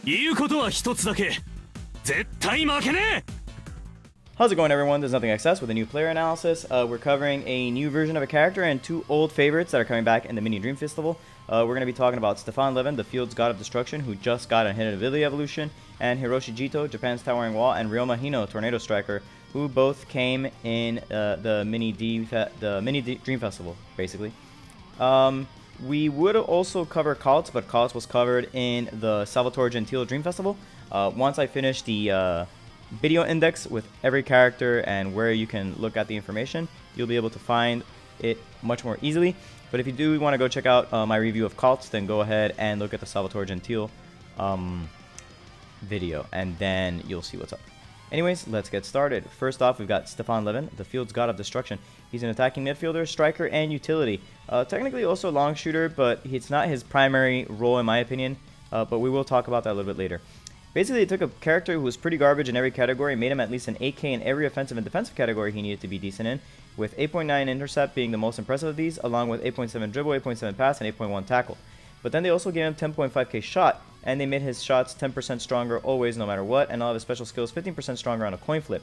言うことは一つだけ。絶対負けねえ。 How's it going, everyone? There's Nothing Excess with a new player analysis. We're covering a new version of a character and two old favorites that are coming back in the mini Dream Festival. We're going to be talking about Stefan Levin, the field's god of destruction, who just got a hidden ability evolution, and Hiroshi Jito, Japan's towering wall, and Ryoma Hino, tornado striker, who both came in the mini Dream Festival, basically. We would also cover Kaltz, but Kaltz was covered in the Salvatore Gentile Dream Festival. Once I finish the video index with every character and where you can look at the information, you'll be able to find it much more easily. But if you do want to go check out my review of Kaltz, then go ahead and look at the Salvatore Gentile video, and then you'll see what's up. Anyways, let's get started. First off, we've got Stefan Levin, the field's god of destruction. He's an attacking midfielder, striker, and utility. Technically also a long shooter, but it's not his primary role in my opinion, but we will talk about that a little bit later. Basically, they took a character who was pretty garbage in every category and made him at least an 8K in every offensive and defensive category he needed to be decent in, with 8.9 intercept being the most impressive of these, along with 8.7 dribble, 8.7 pass, and 8.1 tackle. But then they also gave him 10.5K shot, and they made his shots 10% stronger always, no matter what, and all of his special skills 15% stronger on a coin flip.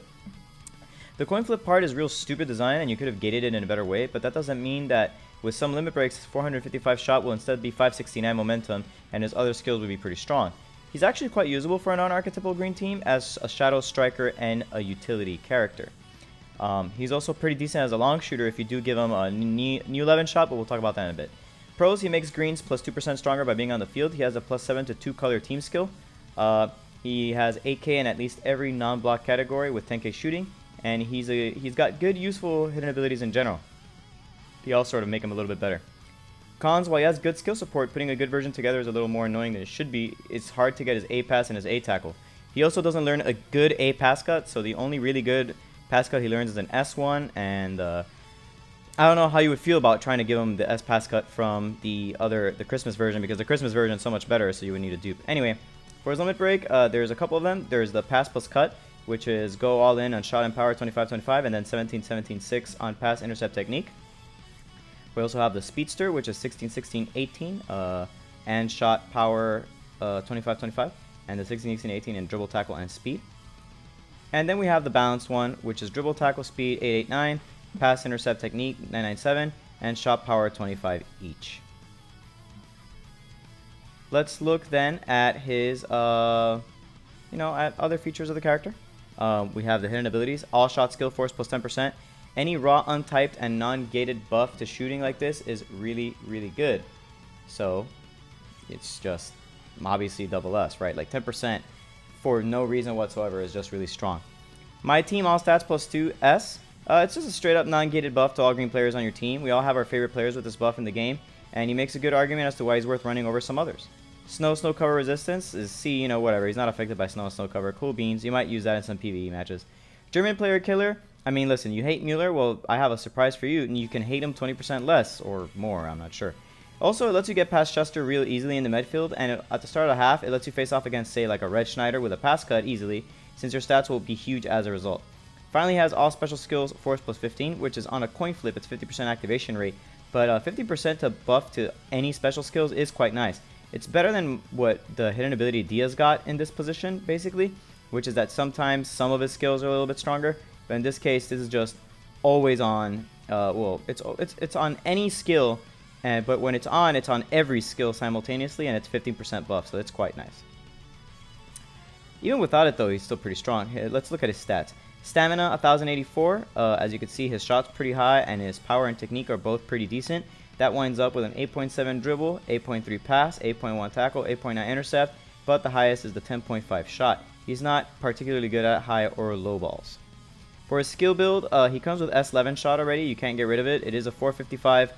The coin flip part is real stupid design, and you could have gated it in a better way, but that doesn't mean that with some limit breaks, his 455 shot will instead be 569 momentum, and his other skills would be pretty strong. He's actually quite usable for a non-archetypal green team as a shadow striker and a utility character. He's also pretty decent as a long shooter if you do give him a new 11 shot, but we'll talk about that in a bit. Pros, he makes greens plus 2% stronger by being on the field. He has a plus 7 to 2 color team skill. He has 8K in at least every non-block category with 10K shooting, and he's got good useful hidden abilities in general. They all sort of make him a little bit better. Cons, while he has good skill support, putting a good version together is a little more annoying than it should be. It's hard to get his A pass and his A tackle. He also doesn't learn a good A pass cut, so the only really good pass cut he learns is an S1, and I don't know how you would feel about trying to give him the S pass cut from the Christmas version, because the Christmas version is so much better, so you would need a dupe. Anyway, for his limit break, there's a couple of them. There's the pass plus cut, which is go all in on shot and power 25-25, and then 17-17-6 on pass intercept technique. We also have the Speedster, which is 16-16-18, and shot power 25-25, and the 16-16-18 in dribble, tackle, and speed. And then we have the balanced one, which is dribble, tackle, speed 889, pass intercept technique 997, and shot power 25 each. Let's look then at his, at other features of the character. We have the hidden abilities, all shot skill force plus 10%. Any raw, untyped, and non-gated buff to shooting like this is really, really good. So, it's just obviously double S, right? Like 10% for no reason whatsoever is just really strong. My team, all stats plus 2 S. It's just a straight up non-gated buff to all green players on your team. We all have our favorite players with this buff in the game, and he makes a good argument as to why he's worth running over some others. Snow cover resistance is C, whatever. He's not affected by snow cover. Cool beans. You might use that in some PvE matches. German player killer. I mean, listen, you hate Mueller? Well, I have a surprise for you, and you can hate him 20% less, or more, I'm not sure. Also, it lets you get past Chester real easily in the midfield, and at the start of the half, it lets you face off against, say, like a Red Schneider with a pass cut easily, since your stats will be huge as a result. Finally, has all special skills, force plus 15, which is on a coin flip, it's 50% activation rate, but 50% to buff to any special skills is quite nice. It's better than what the hidden ability Diaz got in this position, basically, which is that sometimes some of his skills are a little bit stronger. But in this case, this is just always on. Well, it's on any skill, but when it's on every skill simultaneously, and it's 15% buff, so it's quite nice. Even without it, though, he's still pretty strong. Here, let's look at his stats. Stamina, 1084. As you can see, his shot's pretty high, and his power and technique are both pretty decent. That winds up with an 8.7 dribble, 8.3 pass, 8.1 tackle, 8.9 intercept, but the highest is the 10.5 shot. He's not particularly good at high or low balls. For his skill build, he comes with S11 shot already. You can't get rid of it. It is a 455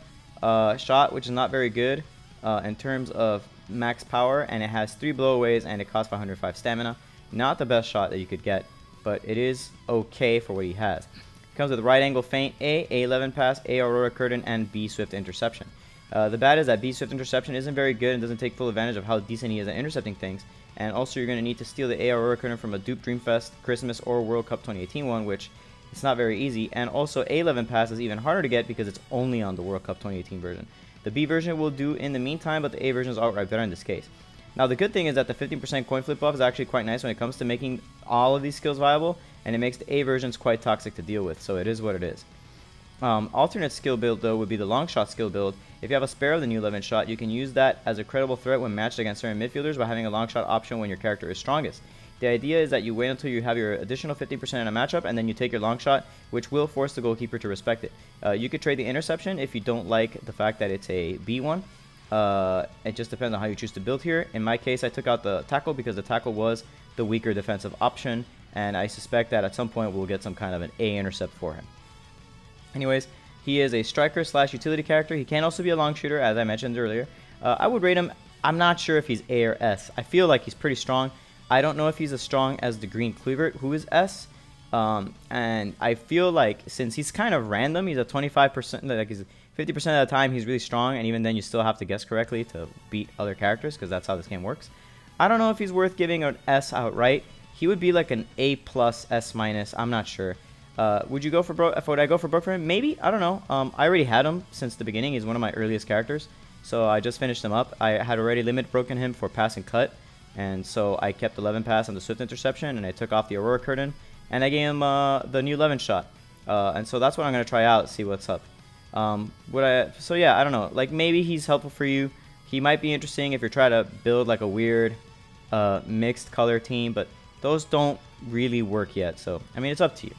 shot, which is not very good in terms of max power, and it has 3 blowaways, and it costs 505 stamina. Not the best shot that you could get, but it is okay for what he has. It comes with right angle feint A, A11 pass, A Aurora Curtain, and B Swift interception. The bad is that B Swift interception isn't very good and doesn't take full advantage of how decent he is at intercepting things. And also, you're going to need to steal the A Aurora Curtain from a dupe Dreamfest, Christmas, or World Cup 2018 one, which it's not very easy. And also, A11 pass is even harder to get because it's only on the World Cup 2018 version. The B version will do in the meantime, but the A version is outright better in this case. Now the good thing is that the 15% coin flip buff is actually quite nice when it comes to making all of these skills viable, and it makes the A versions quite toxic to deal with, so it is what it is. Alternate skill build though would be the long shot skill build. If you have a spare of the new Levin shot, you can use that as a credible threat when matched against certain midfielders by having a long shot option when your character is strongest. The idea is that you wait until you have your additional 50% in a matchup, and then you take your long shot, which will force the goalkeeper to respect it. You could trade the interception if you don't like the fact that it's a B1. It just depends on how you choose to build here. In my case, I took out the tackle because the tackle was the weaker defensive option, and I suspect that at some point we'll get some kind of an A intercept for him. Anyways, he is a striker slash utility character. He can also be a long shooter, as I mentioned earlier. I would rate him, I'm not sure if he's A or S. I feel like he's pretty strong. I don't know if he's as strong as the green Cleavert, who is S. And I feel like since he's kind of random, he's a 25%, like he's 50% of the time he's really strong, and even then you still have to guess correctly to beat other characters, because that's how this game works. I don't know if he's worth giving an S outright. He would be like an A+, S-, I'm not sure. Would you go for broke? Would I go for broke for him? Maybe. I don't know. I already had him since the beginning. He's one of my earliest characters, so I just finished him up. I had already limit broken him for pass and cut, and so I kept 11 pass on the swift interception, and I took off the Aurora curtain, and I gave him the new Levin shot. And so that's what I'm gonna try out. See what's up. So yeah, I don't know. Like maybe he's helpful for you. He might be interesting if you're trying to build like a weird mixed color team, but those don't really work yet. So I mean, it's up to you.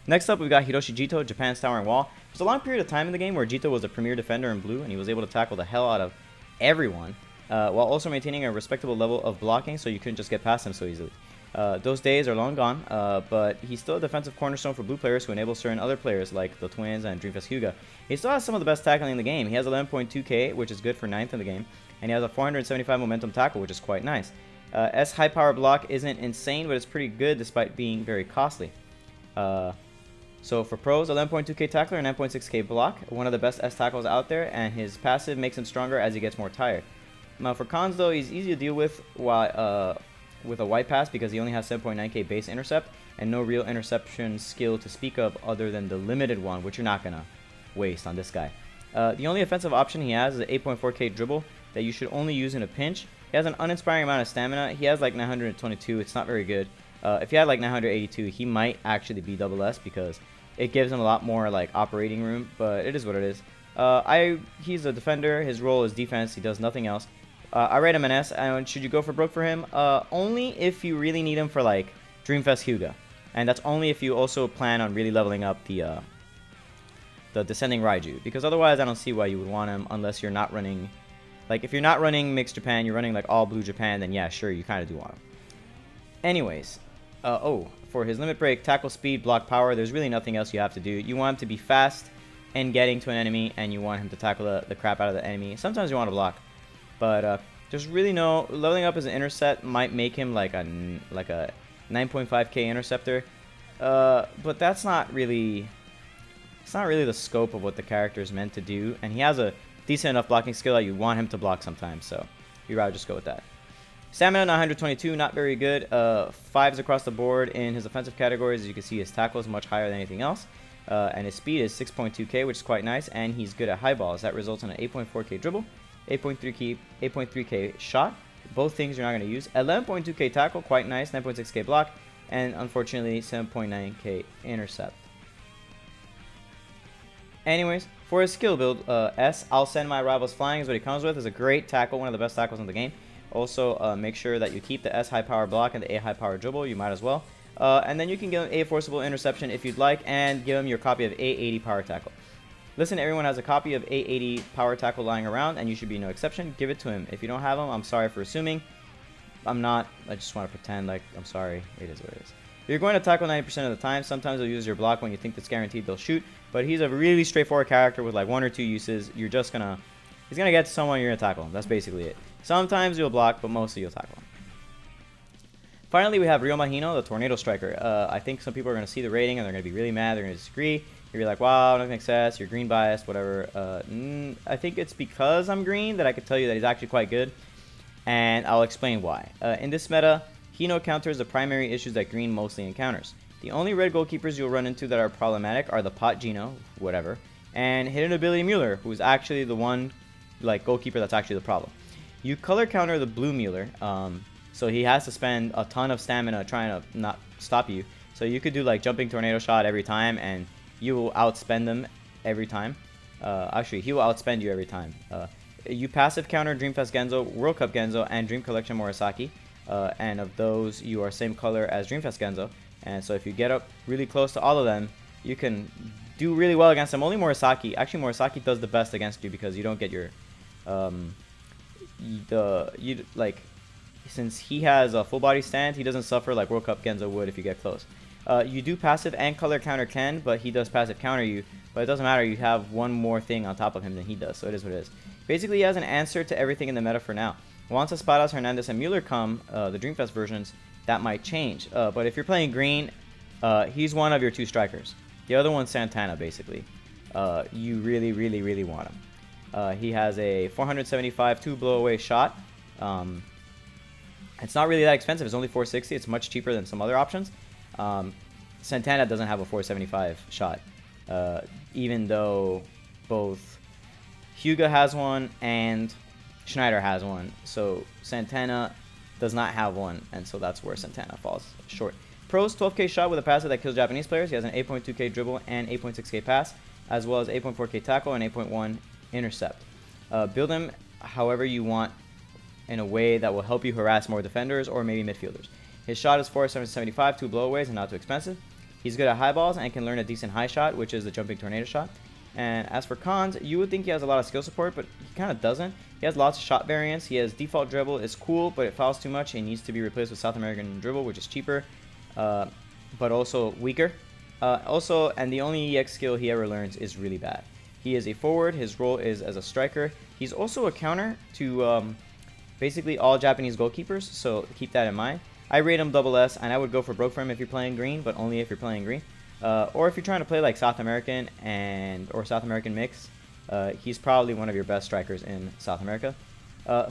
Next up, we've got Hiroshi Jito, Japan's towering wall. There's a long period of time in the game where Jito was a premier defender in blue, and he was able to tackle the hell out of everyone, while also maintaining a respectable level of blocking, so you couldn't just get past him so easily. Those days are long gone, but he's still a defensive cornerstone for blue players who enable certain other players like the Twins and Dreamfest Hyuga. He still has some of the best tackling in the game. He has 11.2k, which is good for 9th in the game, and he has a 475 momentum tackle, which is quite nice. S high power block isn't insane, but it's pretty good despite being very costly. So for pros, 11.2k tackler and 9.6k block, one of the best S tackles out there, and his passive makes him stronger as he gets more tired. Now for cons though, he's easy to deal with with a white pass because he only has 7.9k base intercept and no real interception skill to speak of other than the limited one, which you're not gonna waste on this guy. The only offensive option he has is an 8.4k dribble that you should only use in a pinch. He has an uninspiring amount of stamina. He has like 922. It's not very good. If he had like 982, he might actually be double S because it gives him a lot more like operating room, but it is what it is. He's a defender. His role is defense. He does nothing else. I rate him an S. And should you go for broke for him? Only if you really need him for like Dreamfest Hyuga, and that's only if you also plan on really leveling up the descending Raiju, because otherwise I don't see why you would want him unless you're not running. Like if you're not running mixed Japan, you're running like all blue Japan, then yeah, sure, you kind of do want him. Anyways, for his limit break, tackle speed, block power, there's really nothing else you have to do. You want him to be fast and getting to an enemy, and you want him to tackle the crap out of the enemy. Sometimes you want to block, but there's really no leveling up as an intercept might make him like a 9.5k interceptor, but that's not really the scope of what the character is meant to do. And he has a decent enough blocking skill that you want him to block sometimes, so you'd rather just go with that. Stamina 922, not very good. 5s across the board in his offensive categories. As you can see, his tackle is much higher than anything else. And his speed is 6.2k, which is quite nice. And he's good at high balls. That results in an 8.4k dribble, 8.3k shot. Both things you're not going to use. 11.2k tackle, quite nice. 9.6k block. And unfortunately, 7.9k intercept. Anyways, for his skill build, S, I'll send my rivals flying is what he comes with. Is a great tackle, one of the best tackles in the game. Also, make sure that you keep the S high power block and the A high power dribble. You might as well. And then you can give him A forcible interception if you'd like, and give him your copy of A80 power tackle. Listen, everyone has a copy of A80 power tackle lying around, and you should be no exception. Give it to him. If you don't have him, I'm sorry for assuming. I'm not. I just want to pretend like I'm sorry. It is what it is. You're going to tackle 90% of the time. Sometimes you'll use your block when you think it's guaranteed they'll shoot, but he's a really straightforward character with like 1 or 2 uses. You're just gonna, he's gonna get to someone, you're gonna tackle him. That's basically it. Sometimes you'll block, but mostly you'll tackle him. Finally, we have Ryoma Hino, the Tornado Striker. I think some people are gonna see the rating and they're gonna be really mad. They're gonna disagree. You're like, wow, nothing makes sense. You're green biased, whatever. I think it's because I'm green that I could tell you that he's actually quite good, and I'll explain why. In this meta, Hino counters the primary issues that green mostly encounters. The only red goalkeepers you'll run into that are problematic are the Pot Gino, whatever, and Hidden Ability Mueller, who's actually the one like goalkeeper that's actually the problem. You color counter the blue Mueller, so he has to spend a ton of stamina trying to not stop you. So you could do like jumping tornado shot every time, and you will outspend them every time. Actually, he will outspend you every time. You passive counter Dreamfest Genzo, World Cup Genzo, and Dream Collection Murasaki. And of those, you are same color as Dreamfest Genzo. And so if you get up really close to all of them, you can do really well against them. Only Murasaki. Actually, Murasaki does the best against you because you don't get your... since he has a full body stand, he doesn't suffer like World Cup Genzo would if you get close. You do passive and color counter Ken, but he does passive counter you. But it doesn't matter, you have one more thing on top of him than he does, so it is what it is. Basically, he has an answer to everything in the meta for now. Once Espadas, Hernandez, and Mueller come, the Dreamfest versions, that might change. But if you're playing green, he's one of your 2 strikers. The other one's Santana, basically. You really, really, really want him. He has a 475 2 blow away shot. It's not really that expensive. It's only 460. It's much cheaper than some other options. Santana doesn't have a 475 shot, even though both Hyuga has one and Schneider has one. So Santana does not have one, and so that's where Santana falls short. Pros, 12k shot with a passive that kills Japanese players. He has an 8.2k dribble and 8.6k pass, as well as 8.4k tackle and 8.1 intercept. Build him however you want in a way that will help you harass more defenders or maybe midfielders. His shot is 475, 2 blowaways, and not too expensive. He's good at high balls and can learn a decent high shot, which is the jumping tornado shot. And as for cons, you would think he has a lot of skill support, but he kind of doesn't. He has lots of shot variants. He has default dribble, is cool, but it fouls too much. He needs to be replaced with South American dribble, which is cheaper, but also weaker. And the only EX skill he ever learns is really bad. He is a forward. His role is as a striker. He's also a counter to basically all Japanese goalkeepers, so keep that in mind. I rate him SS, and I would go for broke for him if you're playing green, but only if you're playing green. Or if you're trying to play like South American or South American mix, he's probably one of your best strikers in South America.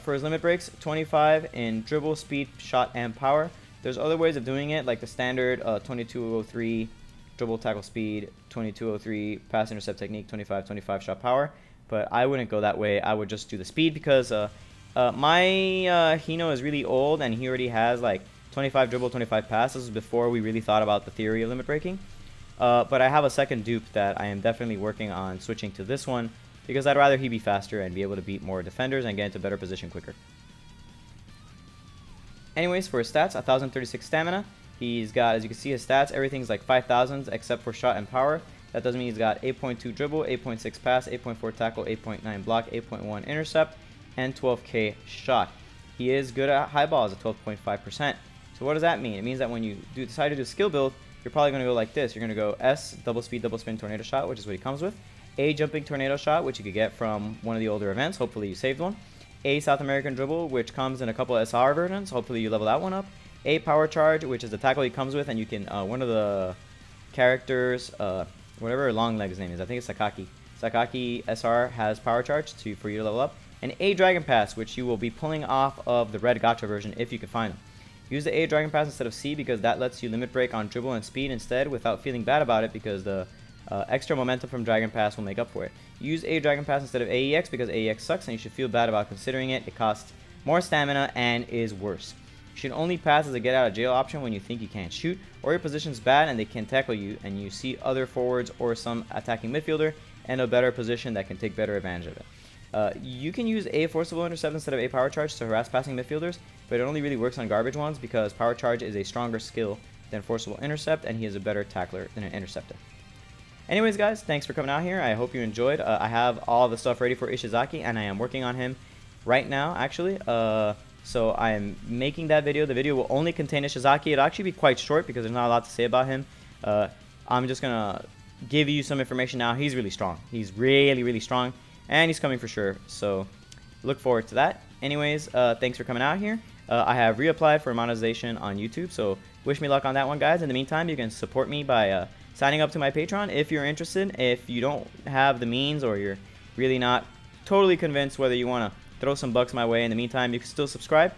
For his limit breaks, 25 in dribble, speed, shot, and power. There's other ways of doing it, like the standard 2203 dribble, tackle, speed, 2203 pass intercept technique, 25 shot power. But I wouldn't go that way. I would just do the speed because my Hino is really old and he already has like 25 dribble, 25 pass. This was before we really thought about the theory of limit breaking. But I have a second dupe that I am definitely working on switching to this one because I'd rather he be faster and be able to beat more defenders and get into better position quicker. Anyways, for his stats, 1036 stamina. He's got, as you can see, his stats, everything's like 5000s except for shot and power. That doesn't mean he's got 8.2 dribble, 8.6 pass, 8.4 tackle, 8.9 block, 8.1 intercept, and 12k shot. He is good at high balls at 12.5%. So what does that mean? It means that when you decide to do a skill build, you're probably going to go like this. You're going to go S, double speed, double spin, tornado shot, which is what he comes with. A, jumping tornado shot, which you could get from one of the older events. Hopefully you saved one. A, South American dribble, which comes in a couple of SR versions. Hopefully you level that one up. A, power charge, which is the tackle he comes with, and you can, one of the characters, whatever long leg's name is, I think it's Sakaki. Sakaki SR has power charge for you to level up. And A, dragon pass, which you will be pulling off of the red gacha version if you can find them. Use the A Dragon Pass instead of C because that lets you limit break on dribble and speed instead without feeling bad about it because the extra momentum from Dragon Pass will make up for it. Use A Dragon Pass instead of AEX because AEX sucks and you should feel bad about considering it. It costs more stamina and is worse. You should only pass as a get out of jail option when you think you can't shoot or your position's bad and they can tackle you and you see other forwards or some attacking midfielder in a better position that can take better advantage of it. You can use A forcible intercept instead of A power charge to harass passing midfielders, but it only really works on garbage ones because power charge is a stronger skill than forcible intercept and he is a better tackler than an interceptor. Anyways guys, thanks for coming out here. I hope you enjoyed. I have all the stuff ready for Ishizaki and I am working on him right now actually. So I am making that video. The video will only contain Ishizaki. It'll actually be quite short because there's not a lot to say about him. I'm just gonna give you some information now. He's really strong. He's really strong. And he's coming for sure, so look forward to that. Anyways, thanks for coming out here. I have reapplied for monetization on YouTube, so wish me luck on that one, guys. In the meantime, you can support me by signing up to my Patreon if you're interested. If you don't have the means or you're really not totally convinced whether you want to throw some bucks my way, in the meantime, you can still subscribe.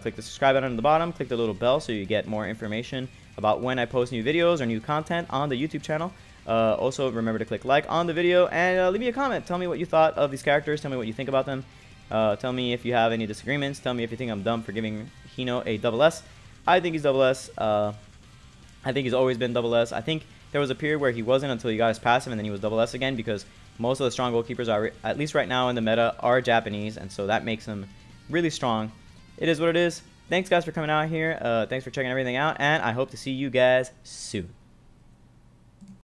Click the subscribe button on the bottom, click the little bell so you get more information about when I post new videos or new content on the YouTube channel. Also, remember to click like on the video and leave me a comment. Tell me what you thought of these characters. Tell me what you think about them. Tell me if you have any disagreements. Tell me if you think I'm dumb for giving Hino a double S. I think he's double S. I think he's always been double S. I think there was a period where he wasn't until he got his passive, and then he was double S again, because most of the strong goalkeepers are, at least right now in the meta, are Japanese, and so that makes him really strong. It is what it is. Thanks guys for coming out here. Thanks for checking everything out, and I hope to see you guys soon.